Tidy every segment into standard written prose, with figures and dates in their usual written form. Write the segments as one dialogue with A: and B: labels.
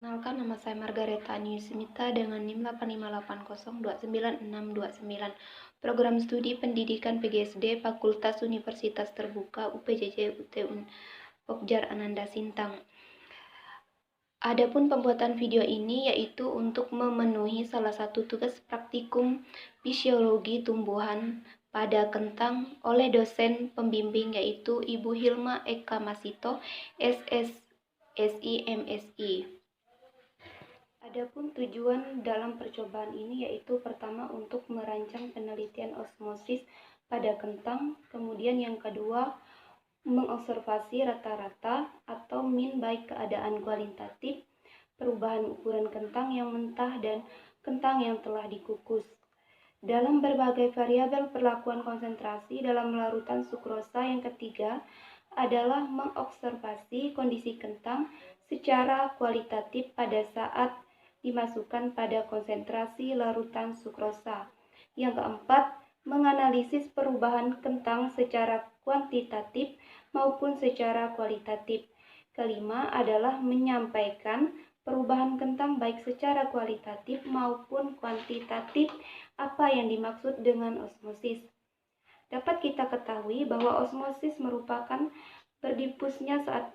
A: Perkenalkan, nama saya Margareta Aniusmita dengan NIM 858029629. Program Studi Pendidikan PGSD Fakultas Universitas Terbuka UPJJ UT Pokjar Ananda Sintang. Adapun pembuatan video ini yaitu untuk memenuhi salah satu tugas praktikum fisiologi tumbuhan pada kentang oleh dosen pembimbing yaitu Ibu Hilma Eka Masito, SSSI MSI. Adapun tujuan dalam percobaan ini yaitu pertama untuk merancang penelitian osmosis pada kentang, kemudian yang kedua mengobservasi rata-rata atau mean baik keadaan kualitatif, perubahan ukuran kentang yang mentah dan kentang yang telah dikukus. Dalam berbagai variabel perlakuan konsentrasi dalam larutan sukrosa, yang ketiga adalah mengobservasi kondisi kentang secara kualitatif pada saat dimasukkan pada konsentrasi larutan sukrosa. Yang keempat, menganalisis perubahan kentang secara kuantitatif maupun secara kualitatif. Kelima adalah menyampaikan perubahan kentang baik secara kualitatif maupun kuantitatif. Apa yang dimaksud dengan osmosis? Dapat kita ketahui bahwa osmosis merupakan berdifusnya saat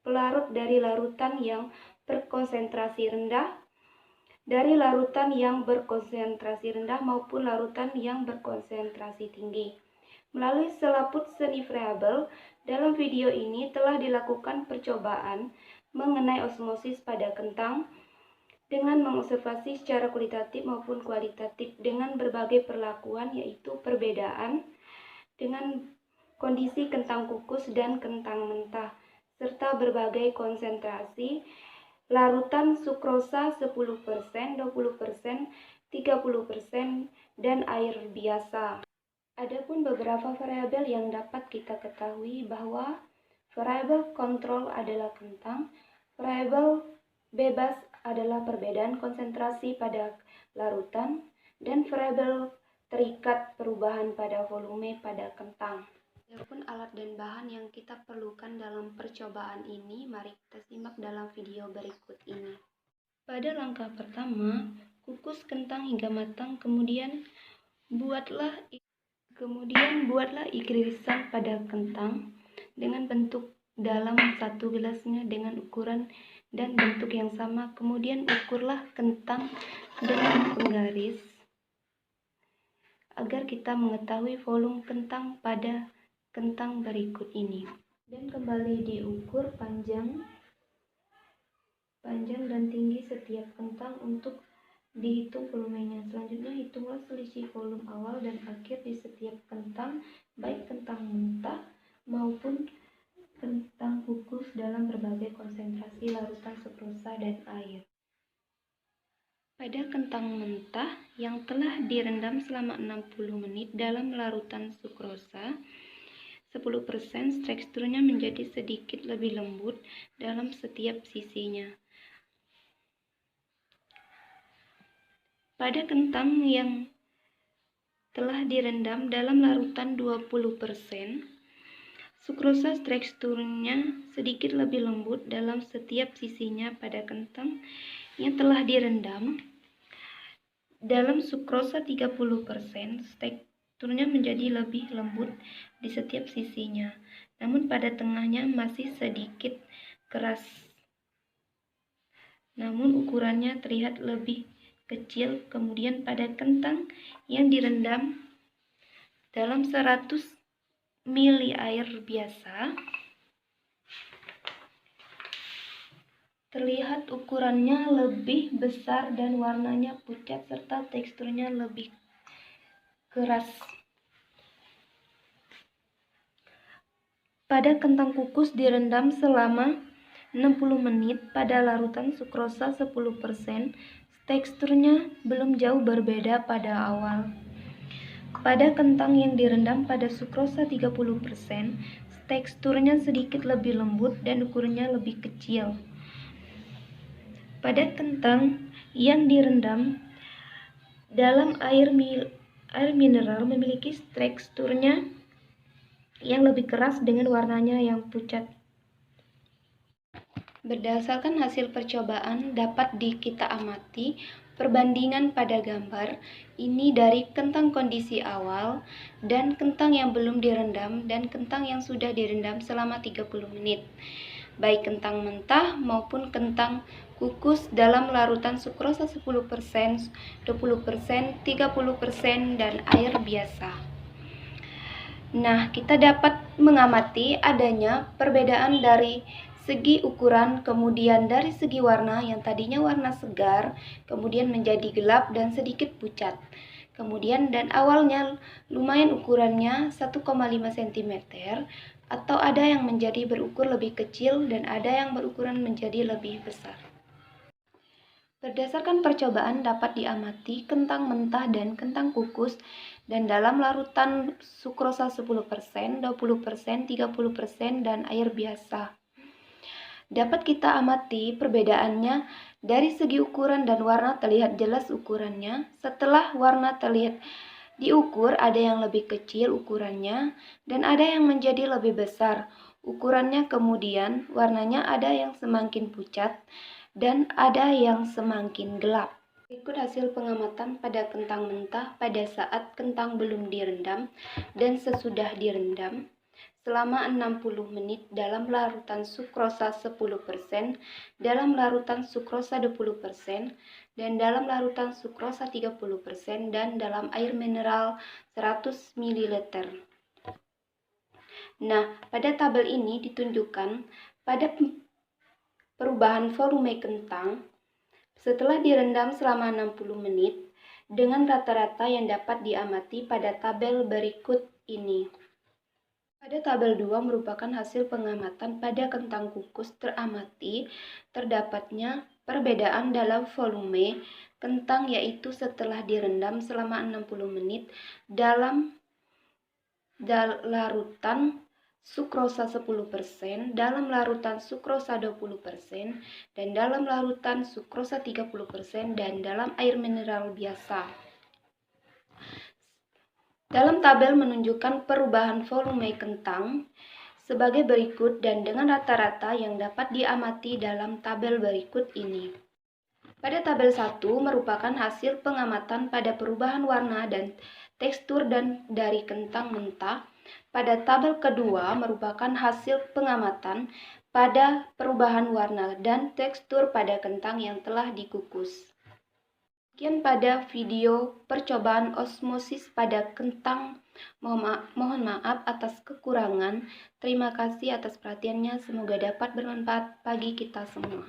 A: pelarut dari larutan yang berkonsentrasi rendah maupun larutan yang berkonsentrasi tinggi. Melalui selaput seni variabel, dalam video ini telah dilakukan percobaan mengenai osmosis pada kentang dengan mengobservasi secara kualitatif maupun kualitatif dengan berbagai perlakuan, yaitu perbedaan dengan kondisi kentang kukus dan kentang mentah, serta berbagai konsentrasi larutan sukrosa 10%, 20%, 30%, dan air biasa. Adapun beberapa variabel yang dapat kita ketahui bahwa variabel kontrol adalah kentang, variabel bebas adalah perbedaan konsentrasi pada larutan, dan variabel terikat perubahan pada volume pada kentang. Adapun alat dan bahan yang kita perlukan dalam percobaan ini, mari kita simak dalam video berikut ini. Pada langkah pertama, kukus kentang hingga matang, kemudian buatlah irisan pada kentang dengan bentuk dalam satu gelasnya dengan ukuran dan bentuk yang sama. Kemudian ukurlah kentang dengan penggaris agar kita mengetahui volume kentang pada kentang berikut ini, dan kembali diukur panjang dan tinggi setiap kentang untuk dihitung volumenya. Selanjutnya hitunglah selisih volume awal dan akhir di setiap kentang, baik kentang mentah maupun kentang kukus dalam berbagai konsentrasi larutan sukrosa dan air. Pada kentang mentah yang telah direndam selama 60 menit dalam larutan sukrosa 10%, teksturnya menjadi sedikit lebih lembut dalam setiap sisinya. Pada kentang yang telah direndam dalam larutan 20%, sukrosa teksturnya sedikit lebih lembut dalam setiap sisinya. Pada kentang yang telah direndam dalam sukrosa 30%, teksturnya menjadi lebih lembut di setiap sisinya, namun pada tengahnya masih sedikit keras, namun ukurannya terlihat lebih kecil. Kemudian pada kentang yang direndam dalam 100 ml air biasa, terlihat ukurannya lebih besar dan warnanya pucat serta teksturnya lebih keras. Pada kentang kukus direndam selama 60 menit pada larutan sukrosa 10%, teksturnya belum jauh berbeda pada awal. Pada kentang yang direndam pada sukrosa 30%, teksturnya sedikit lebih lembut dan ukurannya lebih kecil. Pada kentang yang direndam dalam air mineral memiliki teksturnya yang lebih keras dengan warnanya yang pucat. Berdasarkan hasil percobaan dapat kita amati perbandingan pada gambar ini dari kentang kondisi awal dan kentang yang belum direndam dan kentang yang sudah direndam selama 30 menit. Baik kentang mentah maupun kentang kukus dalam larutan sukrosa 10%, 20%, 30%, dan air biasa. Nah, kita dapat mengamati adanya perbedaan dari segi ukuran, kemudian dari segi warna yang tadinya warna segar, kemudian menjadi gelap dan sedikit pucat. Kemudian dan awalnya lumayan ukurannya 1,5 cm atau ada yang menjadi berukur lebih kecil dan ada yang berukuran menjadi lebih besar. Berdasarkan percobaan dapat diamati kentang mentah dan kentang kukus dan dalam larutan sukrosa 10%, 20%, 30%, dan air biasa. Dapat kita amati perbedaannya dari segi ukuran dan warna terlihat jelas ukurannya. Setelah warna terlihat diukur, ada yang lebih kecil ukurannya dan ada yang menjadi lebih besar ukurannya, kemudian warnanya ada yang semakin pucat dan ada yang semakin gelap. Berikut hasil pengamatan pada kentang mentah pada saat kentang belum direndam dan sesudah direndam selama 60 menit dalam larutan sukrosa 10%, dalam larutan sukrosa 20%, dan dalam larutan sukrosa 30%, dan dalam air mineral 100 ml. Nah, pada tabel ini ditunjukkan pada perubahan volume kentang setelah direndam selama 60 menit dengan rata-rata yang dapat diamati pada tabel berikut ini. Pada tabel 2 merupakan hasil pengamatan pada kentang kukus teramati terdapatnya perbedaan dalam volume kentang yaitu setelah direndam selama 60 menit dalam larutan sukrosa 10%, dalam larutan sukrosa 20%, dan dalam larutan sukrosa 30%, dan dalam air mineral biasa. Dalam tabel menunjukkan perubahan volume kentang sebagai berikut dan dengan rata-rata yang dapat diamati dalam tabel berikut ini. Pada tabel 1 merupakan hasil pengamatan pada perubahan warna dan tekstur dan dari kentang mentah. Pada tabel kedua merupakan hasil pengamatan pada perubahan warna dan tekstur pada kentang yang telah dikukus. Sekian pada video percobaan osmosis pada kentang. Mohon maaf atas kekurangan. Terima kasih atas perhatiannya. Semoga dapat bermanfaat bagi kita semua.